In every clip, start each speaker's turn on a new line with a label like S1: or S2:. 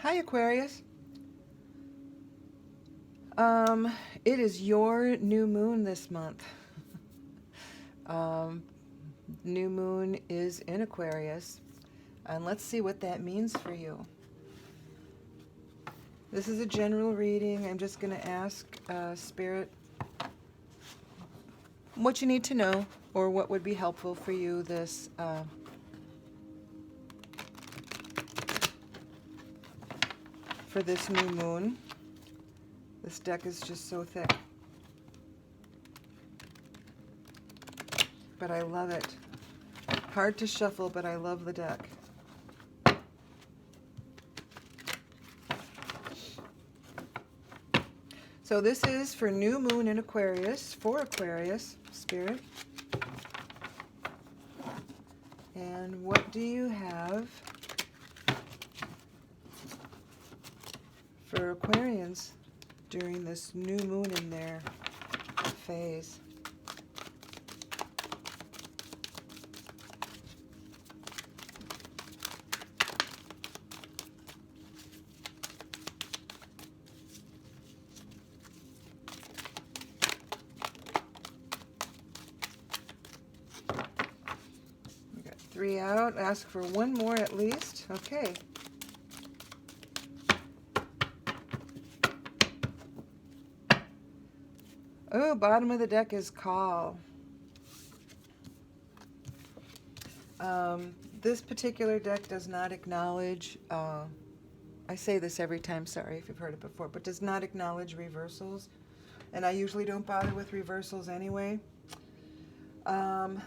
S1: Hi, Aquarius. It is your new moon this month. Um, New moon is in Aquarius, and let's see what that means for you. This is a general reading. I'm just going to ask Spirit what you need to know or what would be helpful for you this for this new moon. This deck is just so thick, but I love it. Hard to shuffle, but I love the deck. So this is for new moon in Aquarius, for Aquarius, Spirit. And what do you have for Aquarians during this new moon in their phase? We got 3 out. Ask for 1 more at least. Okay. Oh, bottom of the deck is call. This particular deck does not acknowledge, I say this every time, sorry if you've heard it before, but does not acknowledge reversals. And I usually don't bother with reversals anyway. Air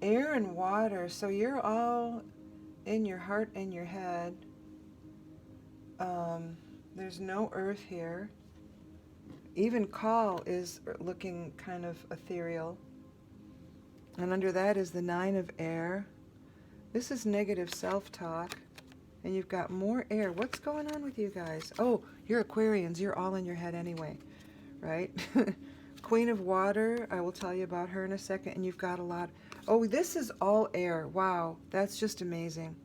S1: and water, so you're all in your heart and your head. There's no earth here. Even call is looking kind of ethereal. And under that is the 9 of air. This is negative self-talk. And you've got more air. What's going on with you guys? Oh, you're Aquarians. You're all in your head anyway, right? Queen of water. I will tell you about her in a second. And you've got a lot. Oh, this is all air. Wow. That's just amazing.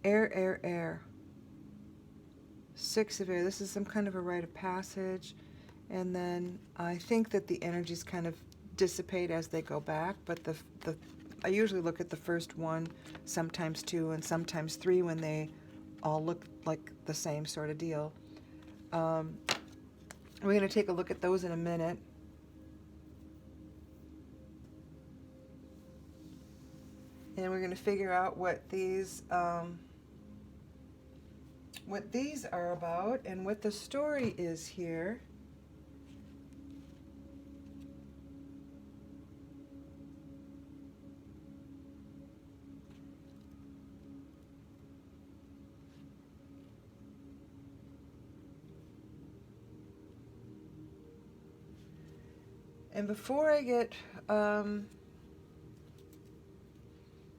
S1: Air, air, air. 6 of air. This is some kind of a rite of passage. And then I think that the energies kind of dissipate as they go back, but I usually look at the first 1, sometimes 2, and sometimes 3 when they all look like the same sort of deal. We're going to take a look at those in a minute. And we're going to figure out what these are about and what the story is here. And before I get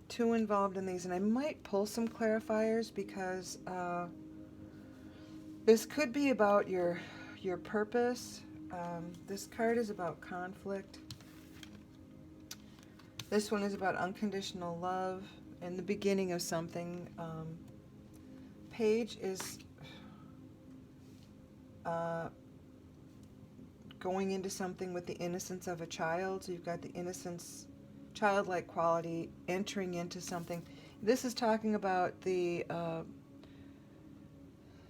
S1: too involved in these, and I might pull some clarifiers because this could be about your purpose. This card is about conflict. This one is about unconditional love and the beginning of something. Page is going into something with the innocence of a child. So you've got the innocence, childlike quality, entering into something. This is talking about the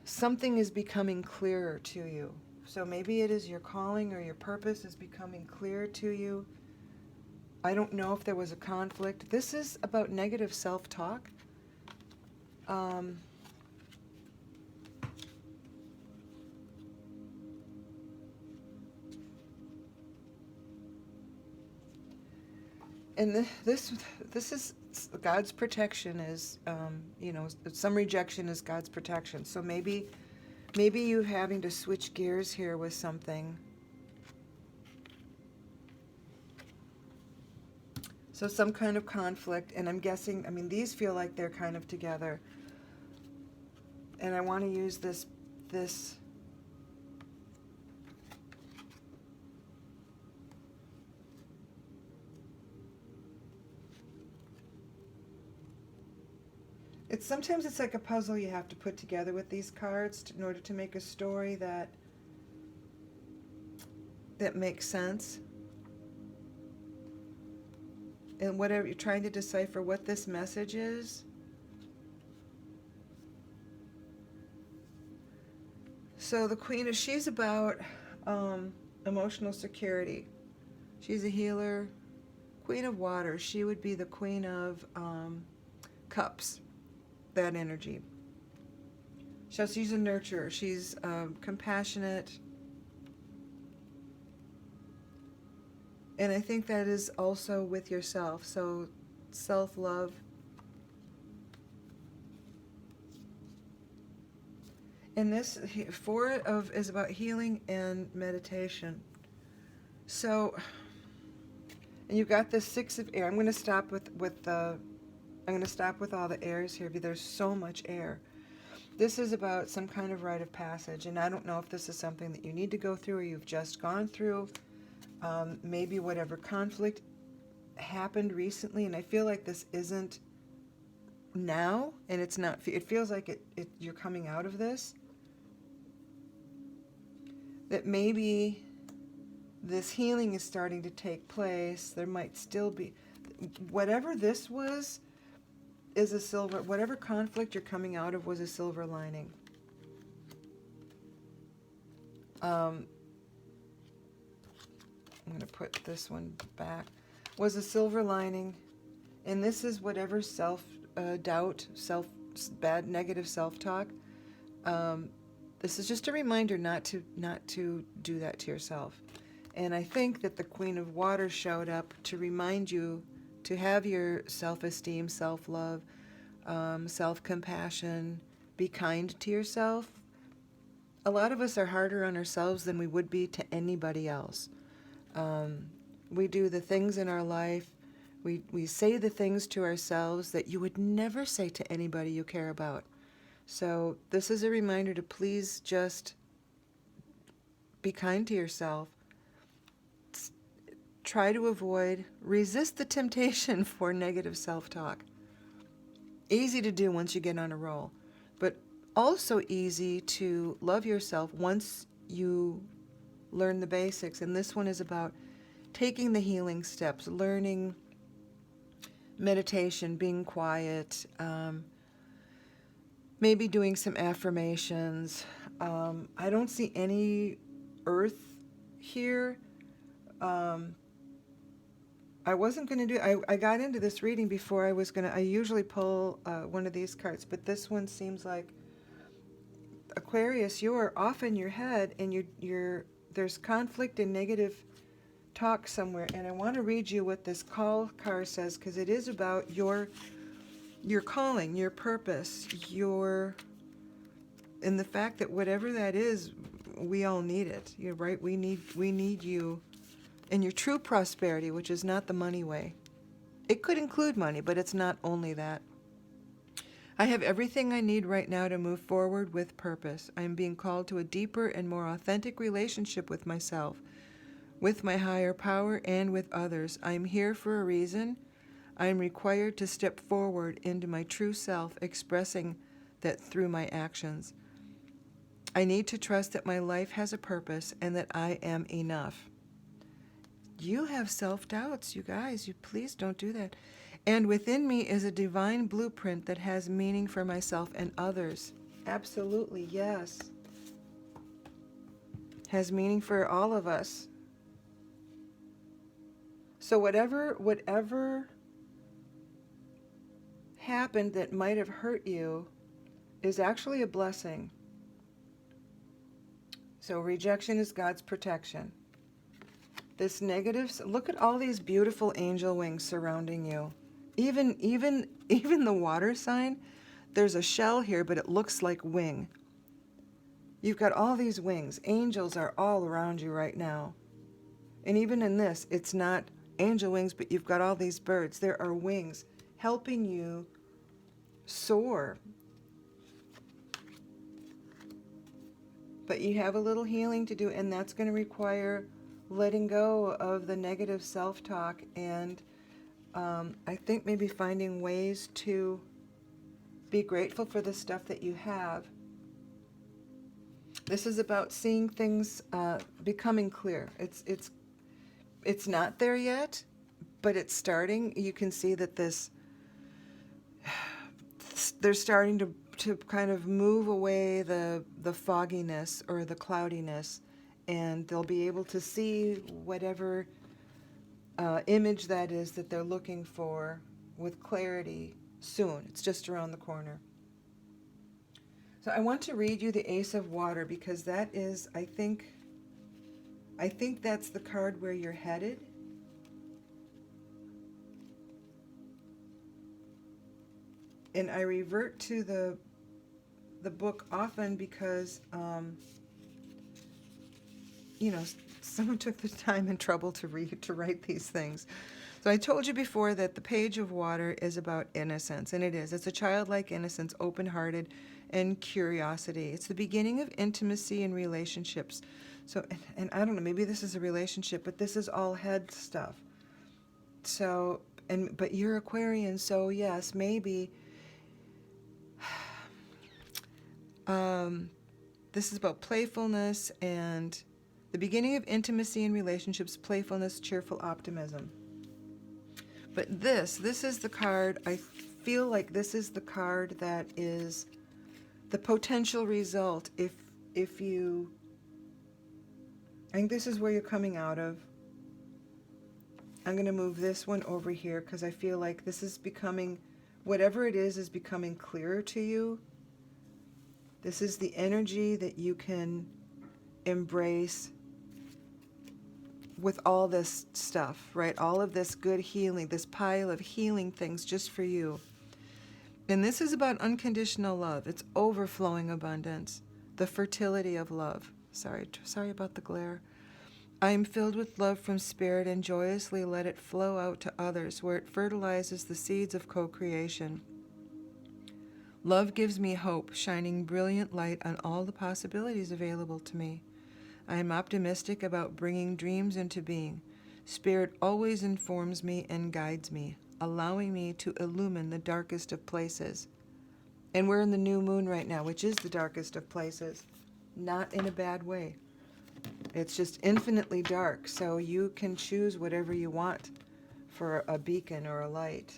S1: something is becoming clearer to you. So maybe it is your calling or your purpose is becoming clearer to you. I don't know if there was a conflict. This is about negative self-talk. And this is God's protection is, you know, some rejection is God's protection. So maybe you having to switch gears here with something. So some kind of conflict, and I'm guessing, I mean, these feel like they're kind of together. And I want to use this Sometimes it's like a puzzle you have to put together with these cards in order to make a story that makes sense. And whatever you're trying to decipher what this message is. So the Queen, she's about emotional security. She's a healer. Queen of Water, she would be the Queen of Cups, that energy. So she's a nurturer. She's compassionate. And I think that is also with yourself. So self-love. And this is about healing and meditation. So, and you've got the Six of Air. I'm going to stop with all the airs here because there's so much air. This is about some kind of rite of passage, and I don't know if this is something that you need to go through or you've just gone through. Maybe whatever conflict happened recently, and I feel like this isn't now, and it's not. It feels like you're coming out of this. That maybe this healing is starting to take place. There might still be whatever this was is a silver. Whatever conflict you're coming out of was a silver lining. I'm going to put this one back. Was a silver lining, and this is whatever self-doubt, bad negative self-talk. This is just a reminder not to do that to yourself. And I think that the Queen of Water showed up to remind you to have your self-esteem, self-love, self-compassion, be kind to yourself. A lot of us are harder on ourselves than we would be to anybody else. We do the things in our life, we say the things to ourselves that you would never say to anybody you care about. So this is a reminder to please just be kind to yourself. Try to resist the temptation for negative self-talk. Easy to do once you get on a roll, but also easy to love yourself once you learn the basics. And this one is about taking the healing steps, learning meditation, being quiet, maybe doing some affirmations. I don't see any earth here. I wasn't going to do, I got into this reading before I usually pull one of these cards, but this one seems like, Aquarius, you are off in your head and there's conflict and negative talk somewhere. And I want to read you what this call card says, because it is about your calling, your purpose, and the fact that whatever that is, we all need it. You're right. We need you and your true prosperity, which is not the money way. It could include money, but it's not only that. I have everything I need right now to move forward with purpose. I am being called to a deeper and more authentic relationship with myself, with my higher power, and with others. I am here for a reason. I am required to step forward into my true self, expressing that through my actions. I need to trust that my life has a purpose and that I am enough. You have self-doubts, you guys. You please don't do that. And within me is a divine blueprint that has meaning for myself and others. Absolutely, yes. Has meaning for all of us. So whatever happened that might have hurt you is actually a blessing. So rejection is God's protection. This negative, look at all these beautiful angel wings surrounding you. Even the water sign, there's a shell here, but it looks like wing. You've got all these wings. Angels are all around you right now. And even in this, it's not angel wings, but you've got all these birds. There are wings helping you soar. But you have a little healing to do, and that's going to require letting go of the negative self-talk and I think maybe finding ways to Be grateful for the stuff that you have. This is about seeing things becoming clear. It's not there yet, but it's starting. You can see that they're starting to kind of move away the fogginess or the cloudiness, and they'll be able to see whatever image that is that they're looking for with clarity soon. It's just around the corner. So I want to read you the Ace of Water, because that is, I think that's the card where you're headed. And I revert to the book often because, someone took the time and trouble to write these things. So I told you before that the Page of Water is about innocence, and it is. It's a childlike innocence, open-hearted, and curiosity. It's the beginning of intimacy and relationships. So, and I don't know, maybe this is a relationship, but this is all head stuff. So, but you're Aquarian, so yes, maybe this is about playfulness and the beginning of intimacy and relationships, playfulness, cheerful optimism. But this is the card, I feel like this is the card that is the potential result if you, I think this is where you're coming out of. I'm going to move this one over here because I feel like this is becoming, whatever it is becoming clearer to you. This is the energy that you can embrace with all this stuff, right? All of this good healing, this pile of healing things just for you. And this is about unconditional love. It's overflowing abundance, the fertility of love. Sorry about the glare. I am filled with love from Spirit and joyously let it flow out to others where it fertilizes the seeds of co-creation. Love gives me hope, shining brilliant light on all the possibilities available to me. I am optimistic about bringing dreams into being. Spirit always informs me and guides me, allowing me to illumine the darkest of places. And we're in the new moon right now, which is the darkest of places. Not in a bad way. It's just infinitely dark, so you can choose whatever you want for a beacon or a light.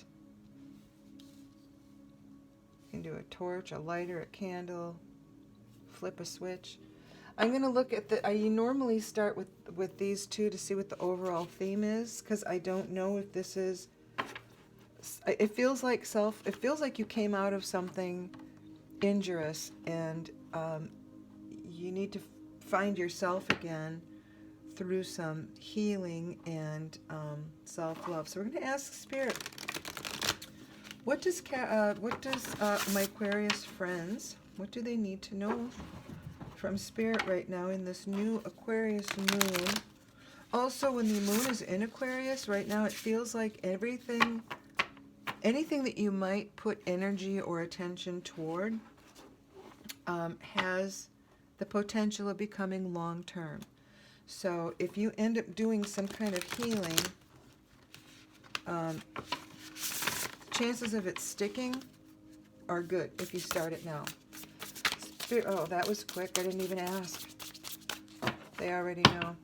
S1: You can do a torch, a lighter, a candle, flip a switch. I'm going to look at I normally start with these two to see what the overall theme is, because I don't know if this is, it feels like you came out of something injurious and you need to find yourself again through some healing and self-love. So we're going to ask Spirit, what does my Aquarius friends, what do they need to know from Spirit right now in this new Aquarius moon? Also, when the moon is in Aquarius right now, it feels like anything that you might put energy or attention toward has the potential of becoming long-term. So if you end up doing some kind of healing, chances of it sticking are good if you start it now. Oh, that was quick. I didn't even ask. They already know.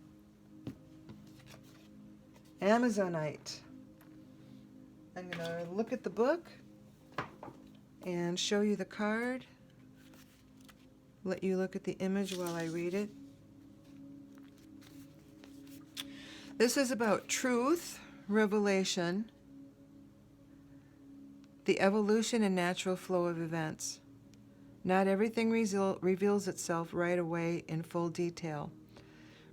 S1: Amazonite. I'm going to look at the book and show you the card. Let you look at the image while I read it. This is about truth, revelation, the evolution and natural flow of events. Not everything reveals itself right away in full detail,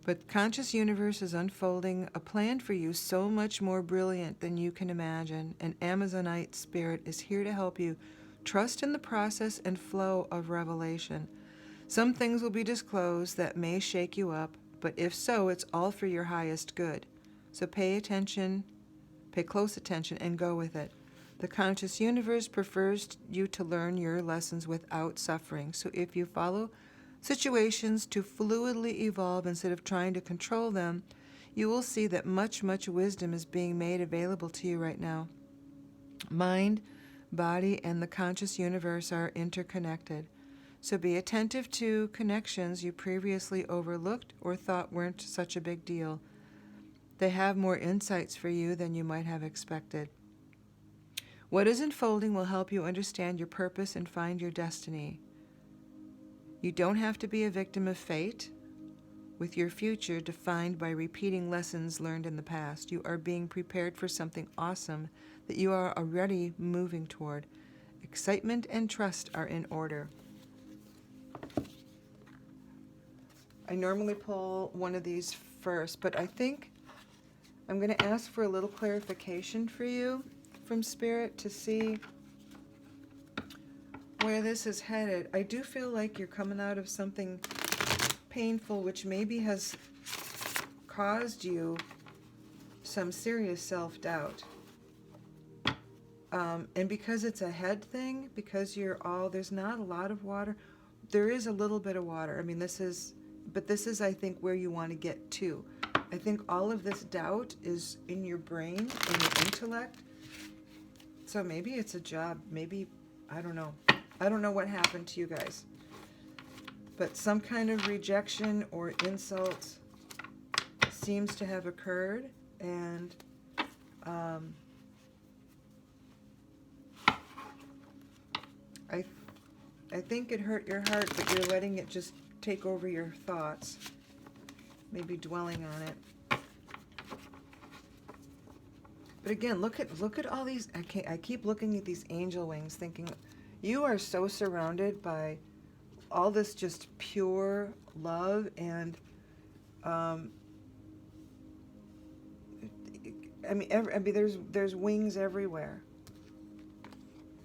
S1: but conscious universe is unfolding a plan for you so much more brilliant than you can imagine, and Amazonite Spirit is here to help you trust in the process and flow of revelation. Some things will be disclosed that may shake you up, but if so, it's all for your highest good. So pay close attention, and go with it. The conscious universe prefers you to learn your lessons without suffering. So if you follow situations to fluidly evolve instead of trying to control them, you will see that much wisdom is being made available to you right now. Mind, body and the conscious universe are interconnected. So be attentive to connections you previously overlooked or thought weren't such a big deal. They have more insights for you than you might have expected. What is unfolding will help you understand your purpose and find your destiny. You don't have to be a victim of fate, with your future defined by repeating lessons learned in the past. You are being prepared for something awesome that you are already moving toward. Excitement and trust are in order. I normally pull one of these first, but I think I'm going to ask for a little clarification for you from Spirit to see where this is headed. I do feel like you're coming out of something painful, which maybe has caused you some serious self-doubt. And because it's a head thing, because there's not a lot of water, there is a little bit of water. I mean, this is, I think, where you want to get to. I think all of this doubt is in your brain, in your intellect. So maybe it's a job, maybe, I don't know. I don't know what happened to you guys. But some kind of rejection or insult seems to have occurred, and I think it hurt your heart, but you're letting it just take over your thoughts, maybe dwelling on it. But again, look at all these. I keep looking at these angel wings, thinking, you are so surrounded by all this just pure love, and I mean, there's wings everywhere.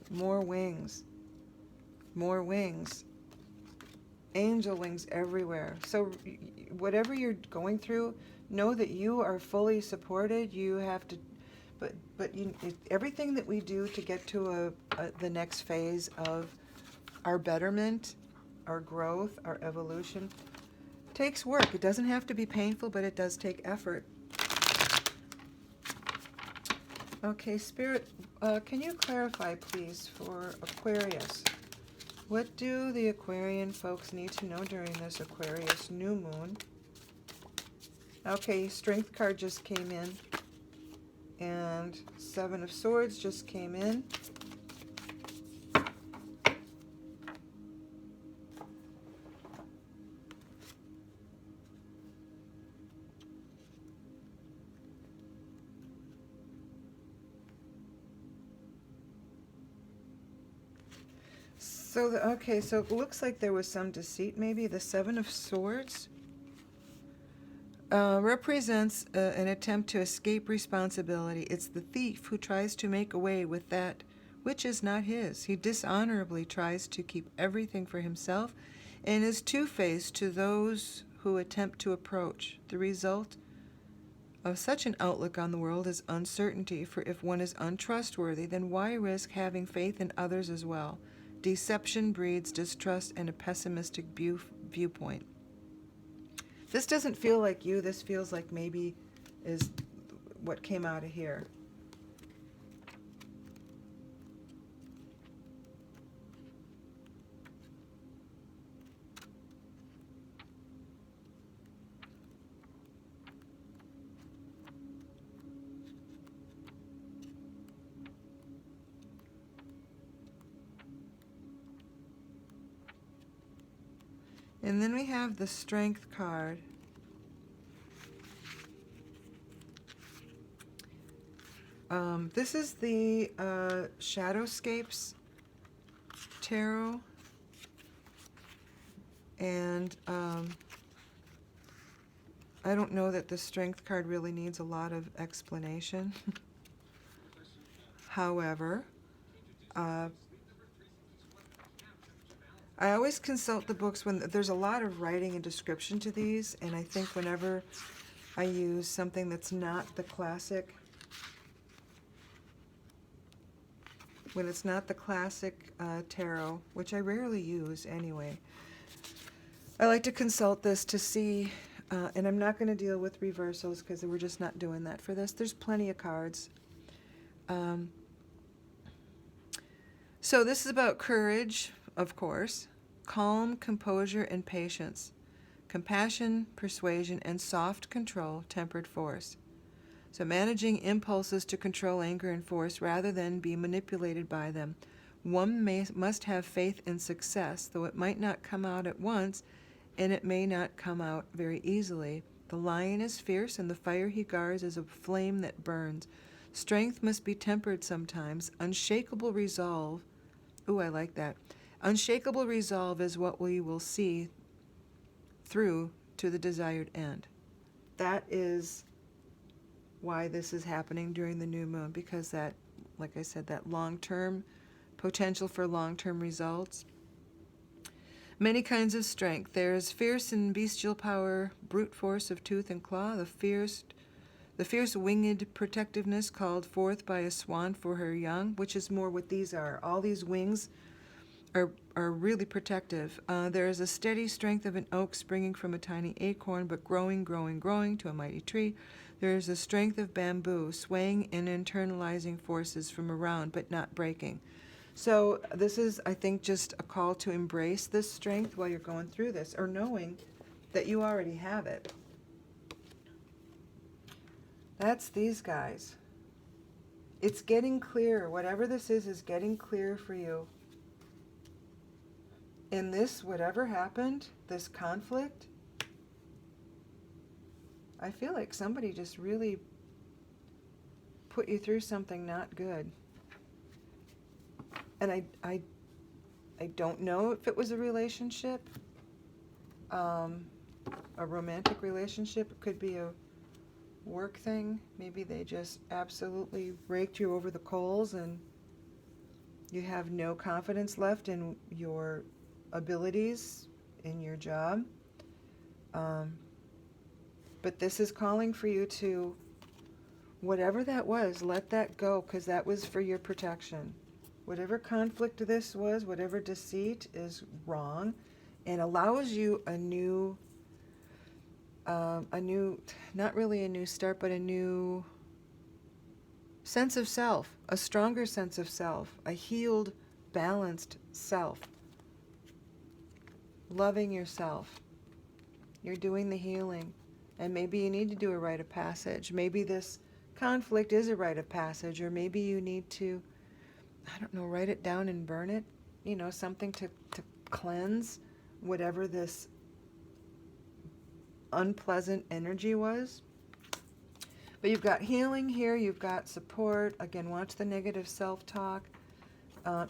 S1: More wings. More wings. Angel wings everywhere. So whatever you're going through, know that you are fully supported. You have to, but everything that we do to get to the next phase of our betterment, our growth, our evolution, takes work. It doesn't have to be painful, but it does take effort. Okay, Spirit, can you clarify, please, for Aquarius? What do the Aquarian folks need to know during this Aquarius new moon? Okay, Strength card just came in, and Seven of Swords just came in. So, so it looks like there was some deceit, maybe. The Seven of Swords represents an attempt to escape responsibility. It's the thief who tries to make away with that which is not his. He dishonorably tries to keep everything for himself and is two-faced to those who attempt to approach. The result of such an outlook on the world is uncertainty, for if one is untrustworthy, then why risk having faith in others as well? Deception breeds distrust and a pessimistic viewpoint. This doesn't feel like you. This feels like maybe is what came out of here. And then we have the Strength card. This is the Shadowscapes Tarot. And I don't know that the Strength card really needs a lot of explanation. However, I always consult the books when there's a lot of writing and description to these, and I think whenever I use something that's not the classic, when it's not the classic tarot, which I rarely use anyway, I like to consult this to see, and I'm not going to deal with reversals because we're just not doing that for this. There's plenty of cards. So this is about courage, of course, calm, composure, and patience, compassion, persuasion, and soft control, tempered force. So managing impulses to control anger and force rather than be manipulated by them. One must have faith in success, though it might not come out at once, and it may not come out very easily. The lion is fierce, and the fire he guards is a flame that burns. Strength must be tempered sometimes. Unshakable resolve. Ooh, I like that. Unshakable resolve is what we will see through to the desired end. That is why this is happening during the new moon, because that, like I said, that long-term potential for long-term results. Many kinds of strength. There's fierce and bestial power, brute force of tooth and claw, the fierce winged protectiveness called forth by a swan for her young, which is more what these are. All these wings are really protective. There is a steady strength of an oak springing from a tiny acorn, but growing to a mighty tree. There is a strength of bamboo, swaying and internalizing forces from around, but not breaking. So this is, I think, just a call to embrace this strength while you're going through this, or knowing that you already have it. That's these guys. It's getting clear. Whatever this is getting clear for you. In this, whatever happened, this conflict, I feel like somebody just really put you through something not good. And I don't know if it was a relationship, a romantic relationship. It could be a work thing. Maybe they just absolutely raked you over the coals and you have no confidence left in your abilities, in your job. But this is calling for you to, whatever that was, let that go, because that was for your protection. Whatever conflict this was, whatever deceit is wrong, and allows you a new, not really a new start, but a new sense of self, a stronger sense of self, a healed, balanced self. Loving yourself. You're doing the healing. And maybe you need to do a rite of passage. Maybe this conflict is a rite of passage, or maybe you need to, I don't know, write it down and burn it. You know, something to cleanse whatever this unpleasant energy was. But you've got healing here, you've got support. Again, watch the negative self-talk.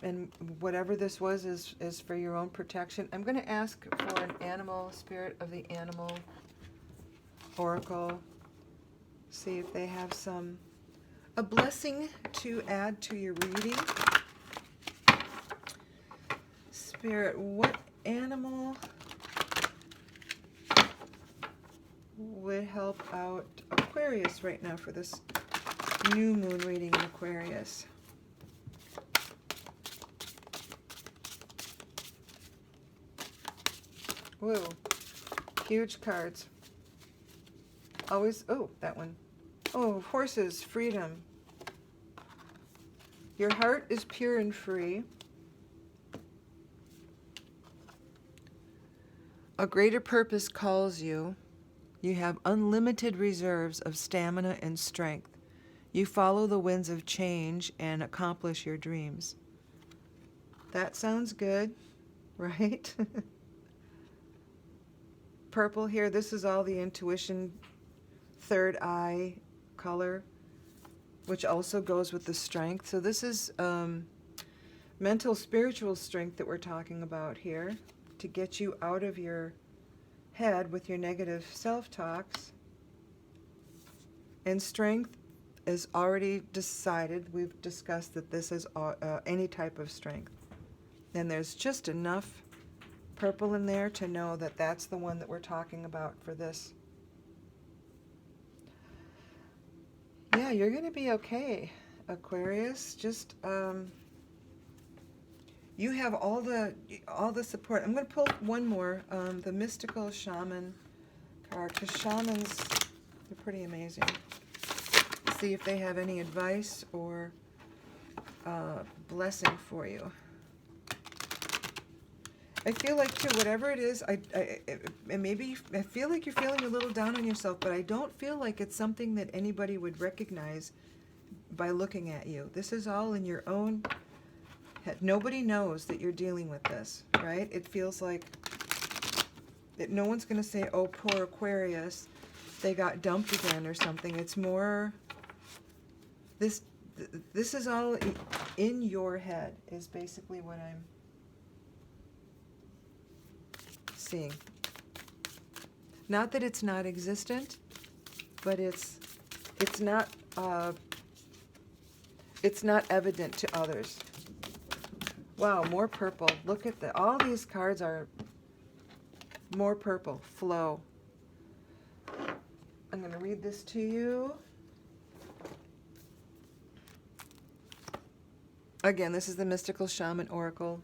S1: And whatever this was is for your own protection. I'm going to ask for an animal, spirit of the animal oracle. See if they have a blessing to add to your reading. Spirit, what animal would help out Aquarius right now for this new moon reading in Aquarius? Whoa, huge cards. Always, oh, that one. Oh, horses, freedom. Your heart is pure and free. A greater purpose calls you. You have unlimited reserves of stamina and strength. You follow the winds of change and accomplish your dreams. That sounds good, right? Purple here, this is all the intuition, third eye color, which also goes with the strength. So this is mental, spiritual strength that we're talking about here, to get you out of your head with your negative self-talks. And strength is already decided. We've discussed that this is any type of strength. And there's just enough purple in there to know that that's the one that we're talking about for this. Yeah, you're going to be okay, Aquarius. Just you have all the support. I'm going to pull one more, the mystical shaman card, because shamans, they're pretty amazing. See if they have any advice or blessing for you. I feel like too, whatever it is, and maybe I feel like you're feeling a little down on yourself, but I don't feel like it's something that anybody would recognize by looking at you. This is all in your own head. Nobody knows that you're dealing with this, right? It feels like that no one's going to say, oh, poor Aquarius, they got dumped again or something. It's more, this is all in your head is basically what I'm seeing. Not that it's not existent, but it's not evident to others. Wow, more purple. Look at all these cards are more purple. Flow. I'm going to read this to you. Again, this is the Mystical Shaman Oracle.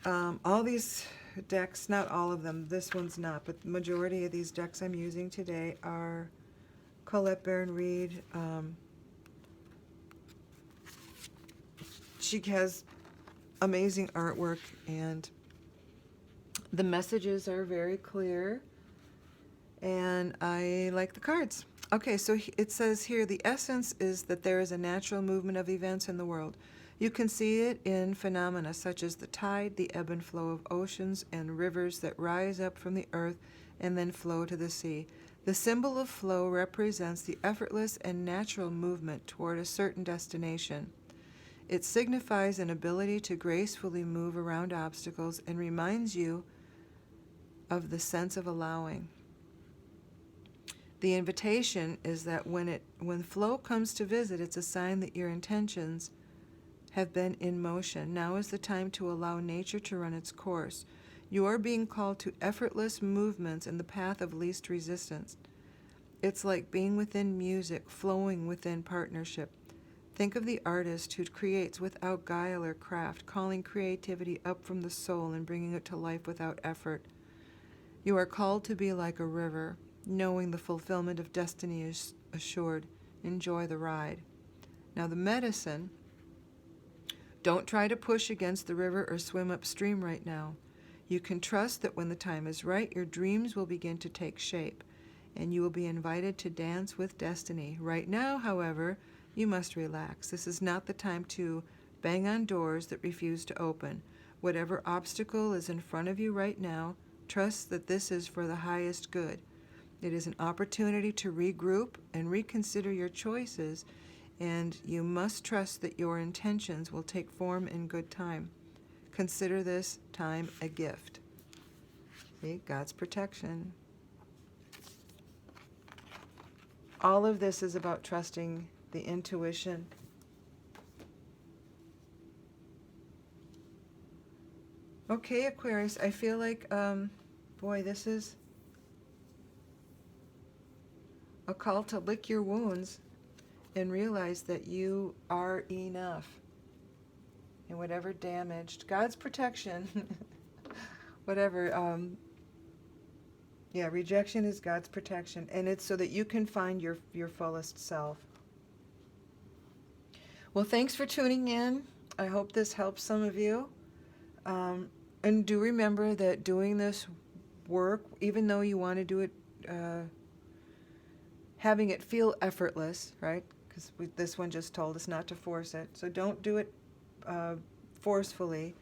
S1: All these decks, not all of them, this one's not, but the majority of these decks I'm using today are Colette Baron Reed. She has amazing artwork, and the messages are very clear, and I like the cards. Okay, so it says here, the essence is that there is a natural movement of events in the world. You can see it in phenomena such as the tide, the ebb and flow of oceans and rivers that rise up from the earth and then flow to the sea. The symbol of flow represents the effortless and natural movement toward a certain destination. It signifies an ability to gracefully move around obstacles and reminds you of the sense of allowing. The invitation is that when flow comes to visit, it's a sign that your intentions have been in motion. Now is the time to allow nature to run its course. You are being called to effortless movements in the path of least resistance. It's like being within music, flowing within partnership. Think of the artist who creates without guile or craft, calling creativity up from the soul and bringing it to life without effort. You are called to be like a river, knowing the fulfillment of destiny is assured. Enjoy the ride. Now the medicine, don't try to push against the river or swim upstream right now. You can trust that when the time is right, your dreams will begin to take shape, and you will be invited to dance with destiny. Right now, however, you must relax. This is not the time to bang on doors that refuse to open. Whatever obstacle is in front of you right now, trust that this is for the highest good. It is an opportunity to regroup and reconsider your choices, and you must trust that your intentions will take form in good time. Consider this time a gift. See, God's protection. All of this is about trusting the intuition. Okay, Aquarius, I feel like, boy, this is a call to lick your wounds and realize that you are enough. And whatever damaged, God's protection, whatever, rejection is God's protection. And it's so that you can find your fullest self. Well, thanks for tuning in. I hope this helps some of you. And do remember that doing this work, even though you want to do it, having it feel effortless, right? Because this one just told us not to force it. So don't do it forcefully.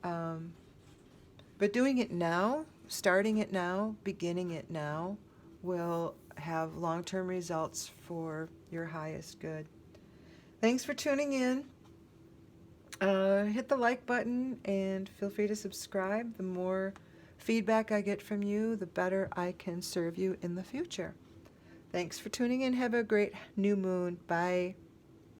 S1: But doing it now, starting it now, beginning it now, will have long-term results for your highest good. Thanks for tuning in. Hit the like button and feel free to subscribe. The more feedback I get from you, the better I can serve you in the future. Thanks for tuning in. Have a great new moon. Bye.